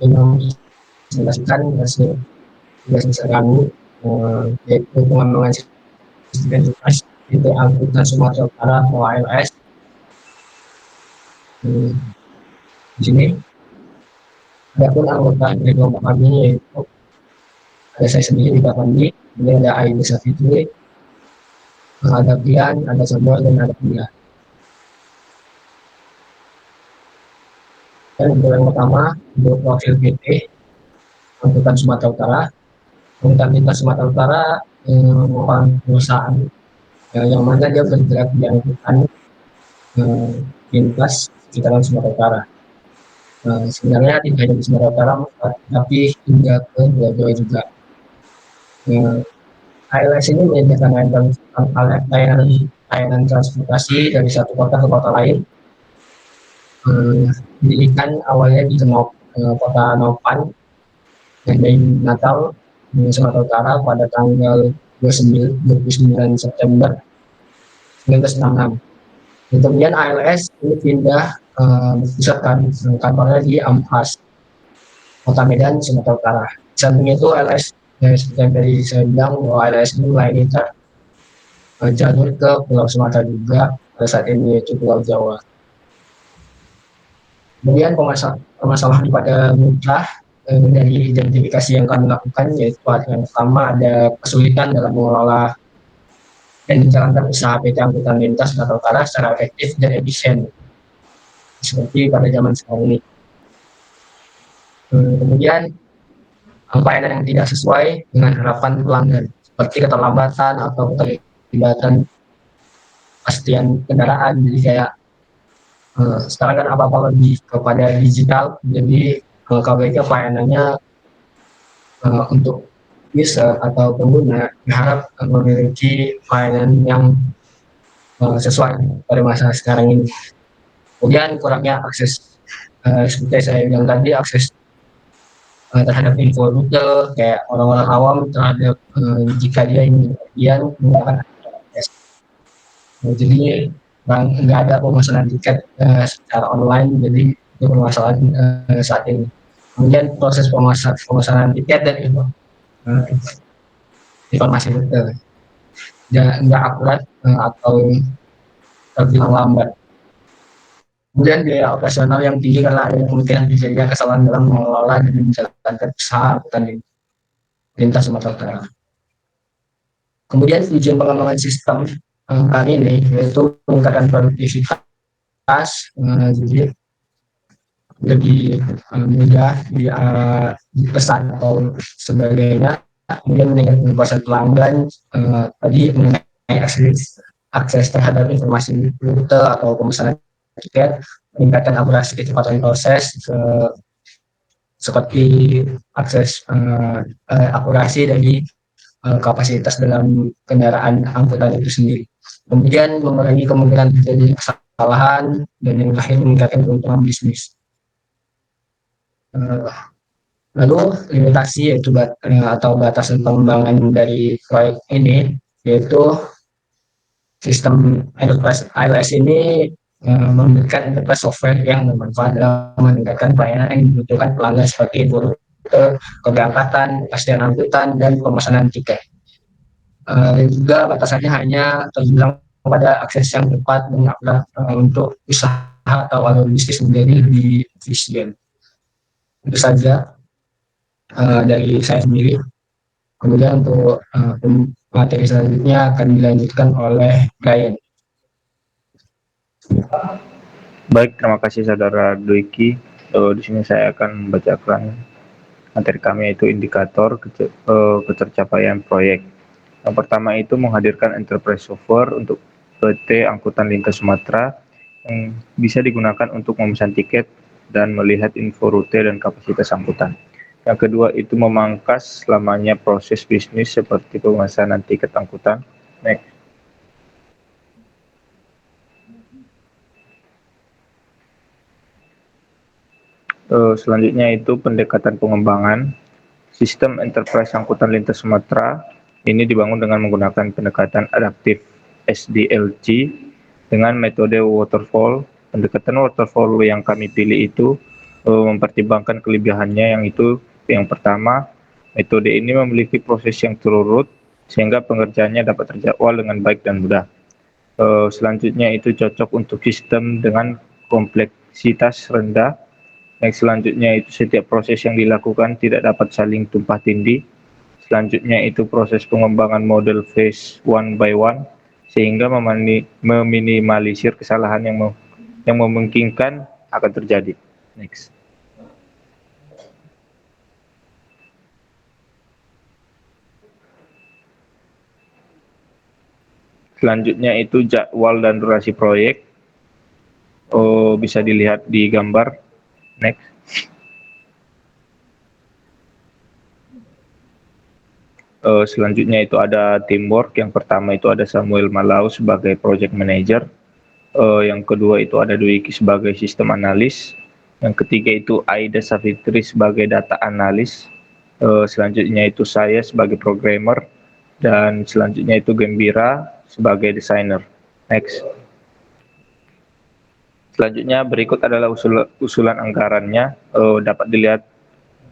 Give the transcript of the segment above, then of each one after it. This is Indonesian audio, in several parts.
yang menjelaskan tugas kami, yaitu pengembangan sistem identitas PT Angkutan Sumatera Utara atau ALS. Di sini adapun anggota dari kelompok kami yaitu ada saya sendiri, Pak Pandi, kemudian ada Aini Safitri, ada Pian, ada Samuel, dan ada Pia. Dan untuk yang pertama, untuk profil PT Angkutan Sumatera Utara. Angkutan Lintas Sumatera Utara merupakan perusahaan yang mana dia bergerak di angkutan lintas sekitaran Sumatera Utara. Sebenarnya tidak hanya di Sumatera Utara, tapi hingga ke Pulau Jawa juga. ALS ini menyediakan layanan transportasi dari satu kota ke kota lain. Didirikan awalnya di kota Nopan, dari Natal, Sumatera Utara pada tanggal 29 September 1966. Kemudian ALS ini pindah pusat kantornya di Ampas, Kota Medan, Sumatera Utara. Di samping itu ALS, seperti yang tadi saya bilang, bahwa ALS ini melayani jalur ke Pulau Sumatera juga pada saat ini, yaitu Pulau Jawa. Kemudian permasalahan pada mitra dari identifikasi yang kami lakukan, yaitu yang pertama ada kesulitan dalam mengelola dan menjalankan usaha PT Angkutan Lintas Sumatera Utara secara efektif dan efisien seperti pada zaman sekarang ini. Kemudian pelayanan yang tidak sesuai dengan harapan pelanggan, seperti keterlambatan atau keterlibatan pastian kendaraan. Jadi kayak sekarang kan apa-apa lebih kepada digital, jadi KBK pelayanannya untuk user atau pengguna berharap memiliki pelayanan yang sesuai pada masa sekarang ini. Kemudian kurangnya akses, seperti saya bilang tadi, akses terhadap info rute, kayak orang-orang awam terhadap jika dia ingin menggunakan ALS. Jadi nggak ada pemesanan tiket secara online, jadi itu permasalahan saat ini. Kemudian proses pemesanan tiket dan informasi rute nggak akurat atau terbilang lambat. Kemudian biaya operasional yang tinggi karena ada kemungkinan terjadinya kesalahan dalam mengelola dan menjalankan usaha angkutan lintas Sumatera Utara. Kemudian tujuan pengembangan sistem kali ini yaitu meningkatkan produktivitas, jadi lebih mudah dipesan atau sebagainya. Kemudian meningkatkan kepuasan pelanggan, tadi mengenai akses terhadap informasi rute atau pemesanan tiket, meningkatkan akurasi kecepatan proses, seperti akses akurasi dari kapasitas dalam kendaraan angkutan itu sendiri. Kemudian mengurangi kemungkinan terjadi kesalahan dan yang terakhir meningkatkan keuntungan bisnis. Lalu limitasi yaitu atau batasan pengembangan dari proyek ini, yaitu sistem enterprise ALS ini memberikan enterprise software yang bermanfaat dalam meningkatkan pelayanan yang dibutuhkan pelanggan seperti info keberangkatan, kepastian angkutan, dan pemesanan tiket. Dan juga batasannya hanya terbilang pada akses yang tepat dan akurat untuk usaha atau alur bisnis menjadi lebih efisien. Itu saja dari saya sendiri. Kemudian untuk materi selanjutnya akan dilanjutkan oleh Brian. Baik, terima kasih saudara Dwiki. Di sini saya akan membacakan materi kami, yaitu indikator ketercapaian proyek. Yang pertama itu menghadirkan enterprise software untuk PT Angkutan Lintas Sumatera yang bisa digunakan untuk memesan tiket dan melihat info rute dan kapasitas angkutan. Yang kedua itu memangkas lamanya proses bisnis seperti pemesanan tiket angkutan. Next. Selanjutnya itu pendekatan pengembangan sistem enterprise angkutan lintas Sumatera. Ini dibangun dengan menggunakan pendekatan adaptif SDLC dengan metode waterfall. Pendekatan waterfall yang kami pilih itu mempertimbangkan kelebihannya, yang itu yang pertama, metode ini memiliki proses yang terurut sehingga pengerjaannya dapat terjadwal dengan baik dan mudah. Selanjutnya itu cocok untuk sistem dengan kompleksitas rendah. Yang selanjutnya itu setiap proses yang dilakukan tidak dapat saling tumpah tindih. Selanjutnya itu proses pengembangan model phase one by one sehingga meminimalisir kesalahan yang memungkinkan akan terjadi. Next. Selanjutnya itu jadwal dan durasi proyek. Bisa dilihat di gambar. Next. Selanjutnya itu ada teamwork. Yang pertama itu ada Samuel Malau sebagai project manager. Yang kedua itu ada Dwiki sebagai sistem analis. Yang ketiga itu Aida Safitri sebagai data analis. Selanjutnya itu saya sebagai programmer. Dan selanjutnya itu Gembira sebagai desainer. Next. Selanjutnya berikut adalah usulan anggarannya, dapat dilihat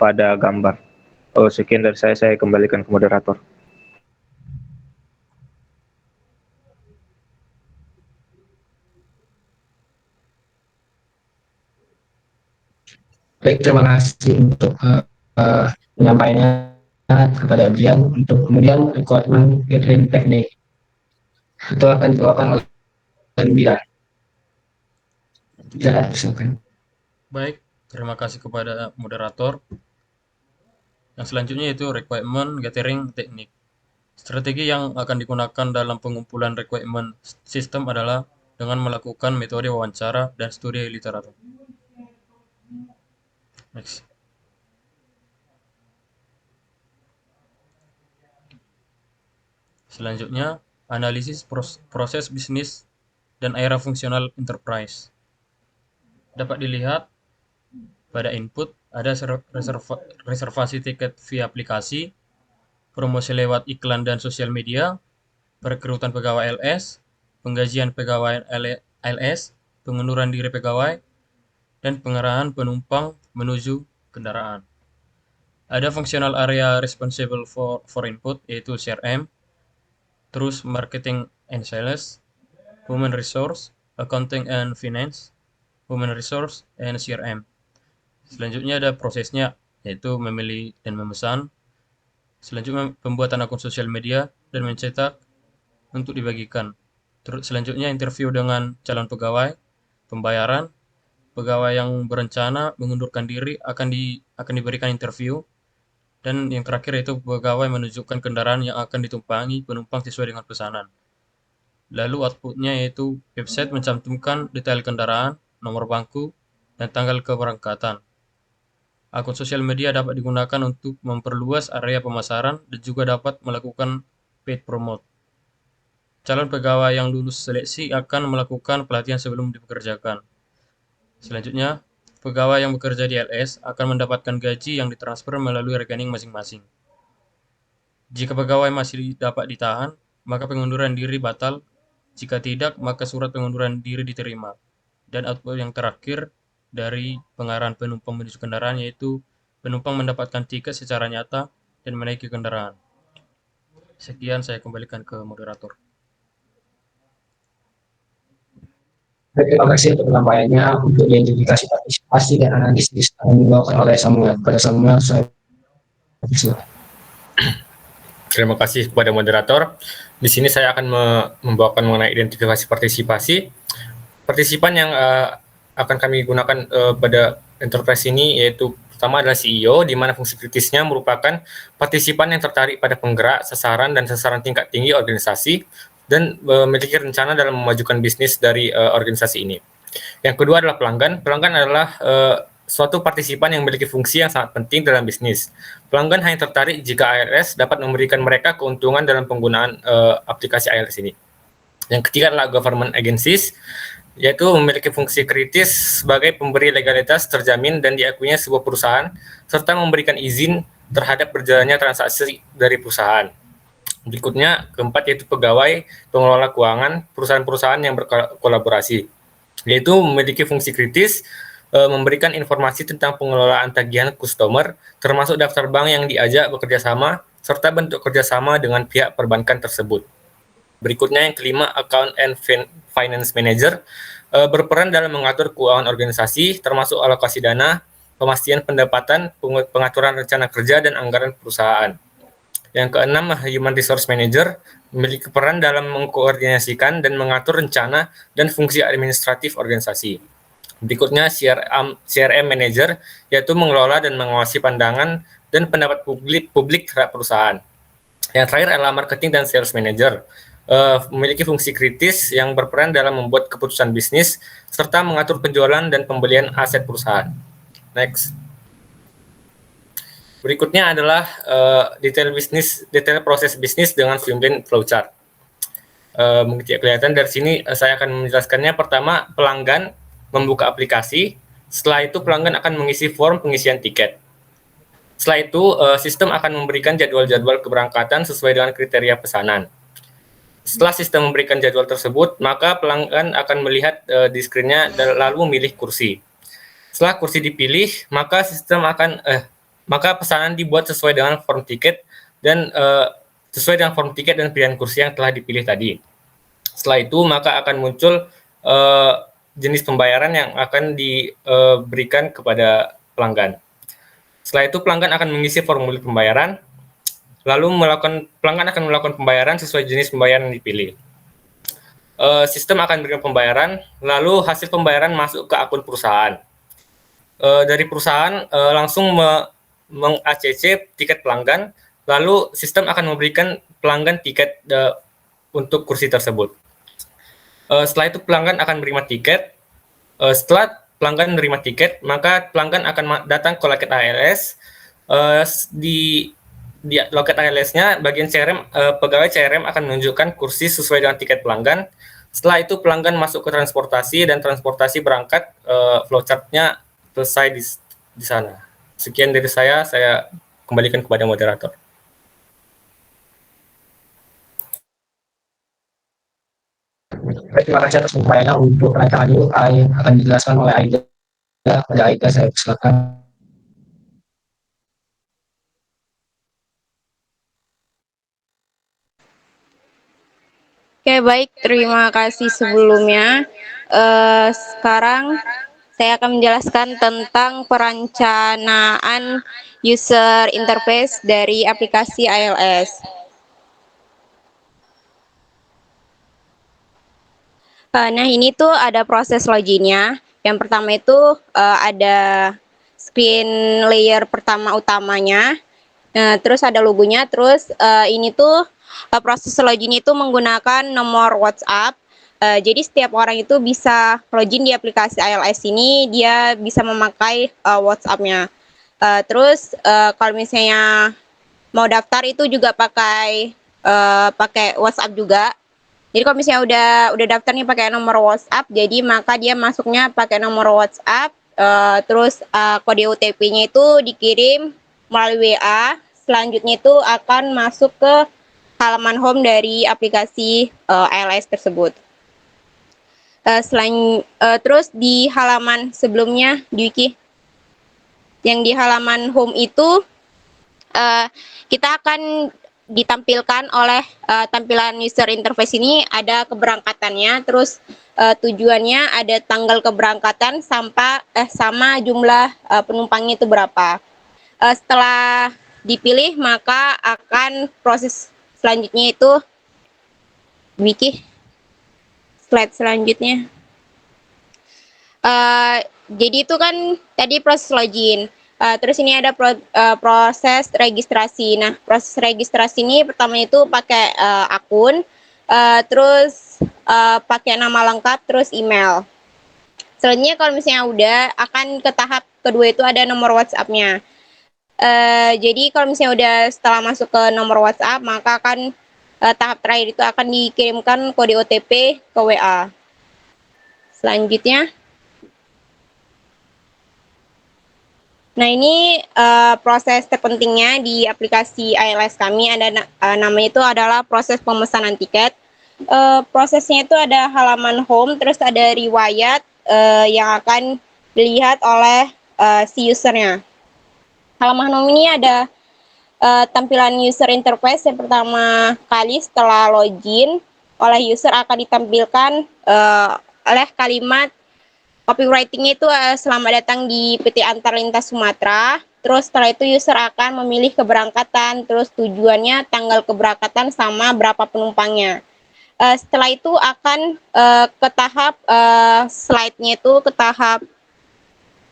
pada gambar. Sekian dari saya kembalikan ke moderator. Baik, terima kasih untuk penyampaiannya kepada Brian. Untuk kemudian requirement gathering teknik itu akan dibawakan oleh Brian. Ya, silakan. Baik, terima kasih kepada moderator. Yang selanjutnya itu requirement gathering teknik. Strategi yang akan digunakan dalam pengumpulan requirement system adalah dengan melakukan metode wawancara dan studi literatur. Next. Selanjutnya, analisis proses bisnis dan era fungsional enterprise. Dapat dilihat pada input ada reservasi tiket via aplikasi, promosi lewat iklan dan sosial media, perekrutan pegawai LS, penggajian pegawai LS, pengunduran diri pegawai, dan pengarahan penumpang menuju kendaraan. Ada functional area responsible for input, yaitu CRM, terus marketing and sales, human resource, accounting and finance, human resource, and CRM. Selanjutnya ada prosesnya, yaitu memilih dan memesan. Selanjutnya pembuatan akun sosial media dan mencetak untuk dibagikan. Selanjutnya interview dengan calon pegawai, pembayaran, pegawai yang berencana mengundurkan diri akan diberikan interview, dan yang terakhir yaitu pegawai menunjukkan kendaraan yang akan ditumpangi penumpang sesuai dengan pesanan. Lalu outputnya yaitu website mencantumkan detail kendaraan, nomor bangku, dan tanggal keberangkatan. Akun sosial media dapat digunakan untuk memperluas area pemasaran dan juga dapat melakukan paid promote. Calon pegawai yang lulus seleksi akan melakukan pelatihan sebelum dipekerjakan. Selanjutnya, pegawai yang bekerja di LS akan mendapatkan gaji yang ditransfer melalui rekening masing-masing. Jika pegawai masih dapat ditahan, maka pengunduran diri batal. Jika tidak, maka surat pengunduran diri diterima. Dan output yang terakhir dari pengarahan penumpang menuju kendaraan yaitu penumpang mendapatkan tiket secara nyata dan menaiki kendaraan. Sekian, saya kembalikan ke moderator. Terima kasih untuk penyampaiannya. Untuk identifikasi partisipasi dan analisis akan dibawakan oleh Samuel. Pada Samuel, saya silakan. Terima kasih kepada moderator. Di sini saya akan membawakan mengenai identifikasi partisipasi. Partisipan yang akan kami gunakan pada enterprise ini yaitu pertama adalah CEO, di mana fungsi kritisnya merupakan partisipan yang tertarik pada penggerak, sasaran, dan sasaran tingkat tinggi organisasi dan memiliki rencana dalam memajukan bisnis dari organisasi ini. Yang kedua adalah pelanggan. Pelanggan adalah suatu partisipan yang memiliki fungsi yang sangat penting dalam bisnis. Pelanggan hanya tertarik jika ALS dapat memberikan mereka keuntungan dalam penggunaan aplikasi ALS ini. Yang ketiga adalah government agencies, yaitu memiliki fungsi kritis sebagai pemberi legalitas terjamin dan diakuinya sebuah perusahaan, serta memberikan izin terhadap berjalannya transaksi dari perusahaan. Berikutnya, keempat yaitu pegawai, pengelola keuangan, perusahaan-perusahaan yang berkolaborasi, yaitu memiliki fungsi kritis memberikan informasi tentang pengelolaan tagihan customer, termasuk daftar bank yang diajak bekerja sama, serta bentuk kerjasama dengan pihak perbankan tersebut. Berikutnya yang kelima, Account and Finance Manager berperan dalam mengatur keuangan organisasi, termasuk alokasi dana, pemastian pendapatan, pengaturan rencana kerja, dan anggaran perusahaan. Yang keenam, Human Resource Manager memiliki peran dalam mengkoordinasikan dan mengatur rencana dan fungsi administratif organisasi. Berikutnya CRM Manager, yaitu mengelola dan mengawasi pandangan dan pendapat publik terhadap perusahaan. Yang terakhir adalah Marketing dan Sales Manager, memiliki fungsi kritis yang berperan dalam membuat keputusan bisnis serta mengatur penjualan dan pembelian aset perusahaan. Next. Berikutnya adalah detail proses bisnis dengan Swimlane flowchart. Mungkin tidak kelihatan dari sini, saya akan menjelaskannya. Pertama, pelanggan membuka aplikasi. Setelah itu pelanggan akan mengisi form pengisian tiket. Setelah itu sistem akan memberikan jadwal-jadwal keberangkatan sesuai dengan kriteria pesanan. Setelah sistem memberikan jadwal tersebut, maka pelanggan akan melihat di screen-nya dan lalu memilih kursi. Setelah kursi dipilih, maka maka pesanan dibuat sesuai dengan form tiket dan pilihan kursi yang telah dipilih tadi. Setelah itu maka akan muncul jenis pembayaran yang akan diberikan kepada pelanggan. Setelah itu pelanggan akan mengisi formulir pembayaran, lalu pelanggan akan melakukan pembayaran sesuai jenis pembayaran yang dipilih. Sistem akan memberikan pembayaran, lalu hasil pembayaran masuk ke akun perusahaan. Dari perusahaan langsung meng-ACC tiket pelanggan, lalu sistem akan memberikan pelanggan tiket untuk kursi tersebut. Setelah itu pelanggan akan menerima tiket. Setelah pelanggan menerima tiket, maka pelanggan akan datang ke loket ALS. Di loket ALS-nya, bagian CRM, pegawai CRM akan menunjukkan kursi sesuai dengan tiket pelanggan. Setelah itu pelanggan masuk ke transportasi dan transportasi berangkat, flowchart-nya selesai di sana. Sekian dari saya kembalikan kepada moderator. Baik, terima kasih atas upayanya. Untuk rancangan dulu akan dijelaskan oleh Aida. Pada Aida saya silakan. Oke, baik. Terima kasih sebelumnya. Sekarang saya akan menjelaskan tentang perencanaan user interface dari aplikasi ALS. Nah, ini tuh ada proses loginnya. Yang pertama itu ada screen layer pertama utamanya. Terus ada logonya. Terus ini tuh proses login itu menggunakan nomor WhatsApp. Jadi setiap orang itu bisa login di aplikasi ALS ini, dia bisa memakai WhatsApp-nya. Terus kalau misalnya mau daftar itu juga pakai WhatsApp juga. Jadi kalau misalnya udah daftar nih pakai nomor WhatsApp, jadi maka dia masuknya pakai nomor WhatsApp. Terus kode OTP-nya itu dikirim melalui WA. Selanjutnya itu akan masuk ke halaman home dari aplikasi ALS tersebut. Terus di halaman sebelumnya di wiki, yang di halaman home itu kita akan ditampilkan oleh tampilan user interface ini ada keberangkatannya, terus tujuannya, ada tanggal keberangkatan sama jumlah penumpangnya itu berapa. Setelah dipilih maka akan proses selanjutnya itu wiki slide selanjutnya. Jadi itu kan tadi proses login. Terus ini ada proses registrasi. Nah, proses registrasi ini pertama itu pakai akun, terus pakai nama lengkap, terus email. Selanjutnya kalau misalnya udah, akan ke tahap kedua itu ada nomor WhatsApp-nya. Jadi kalau misalnya udah setelah masuk ke nomor WhatsApp, maka akan tahap terakhir itu akan dikirimkan kode OTP ke WA. Selanjutnya. Nah, ini proses terpentingnya di aplikasi ALS kami, ada namanya itu adalah proses pemesanan tiket. Prosesnya itu ada halaman home, terus ada riwayat yang akan dilihat oleh si usernya. Halaman home ini ada tampilan user interface. Yang pertama kali setelah login oleh user akan ditampilkan oleh kalimat copywriting-nya itu selamat datang di PT Antar Lintas Sumatera. Terus setelah itu user akan memilih keberangkatan, terus tujuannya, tanggal keberangkatan, sama berapa penumpangnya. Setelah itu akan ke tahap slide-nya itu ke tahap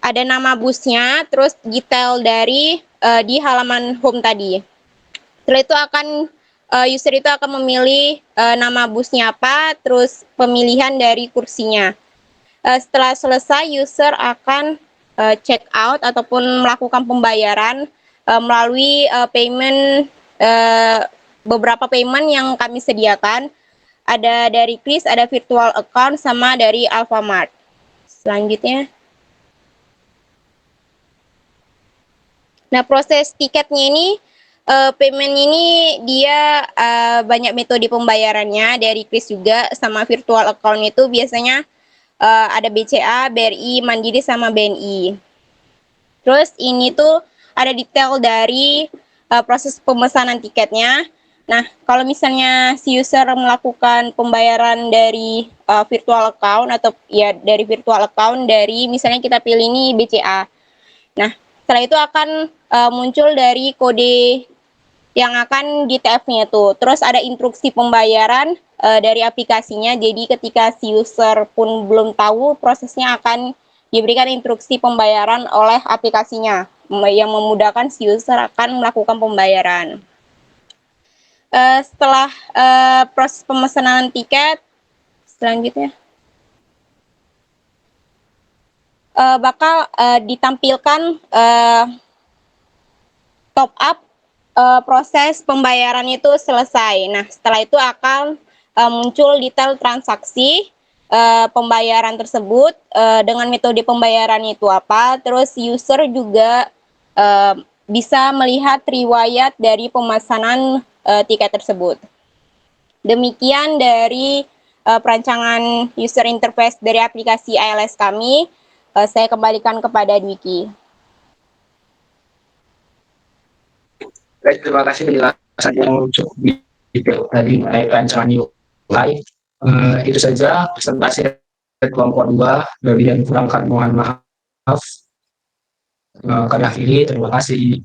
ada nama busnya, terus detail dari di halaman home tadi. Setelah itu akan user itu akan memilih nama busnya apa, terus pemilihan dari kursinya. Setelah selesai, user akan check out ataupun melakukan pembayaran melalui payment beberapa payment yang kami sediakan. Ada dari Kris, ada virtual account, sama dari Alfamart. Selanjutnya. Nah, proses tiketnya ini, payment ini dia banyak metode pembayarannya, dari Kris juga, sama virtual account itu biasanya ada BCA, BRI, Mandiri, sama BNI. Terus ini tuh ada detail dari proses pemesanan tiketnya. Nah, kalau misalnya si user melakukan pembayaran dari virtual account, atau ya dari virtual account, dari misalnya kita pilih ini BCA. Nah, setelah itu akan muncul dari kode yang akan di TF-nya tuh. Terus ada instruksi pembayaran dari aplikasinya. Jadi ketika si user pun belum tahu, prosesnya akan diberikan instruksi pembayaran oleh aplikasinya yang memudahkan si user akan melakukan pembayaran. Setelah proses pemesanan tiket, selanjutnya bakal ditampilkan top up proses pembayaran itu selesai. Nah, setelah itu akan muncul detail transaksi pembayaran tersebut dengan metode pembayaran itu apa. Terus user juga bisa melihat riwayat dari pemesanan tiket tersebut. Demikian dari perancangan user interface dari aplikasi ALS kami. Saya kembalikan kepada Dwiki. Baik, terima kasih penjelasan yang cukup detail tadi mengenai rancangan UI. Itu saja presentasi kelompok 2. Lebih dan kurang kami mohon maaf. Kami akhiri, terima kasih.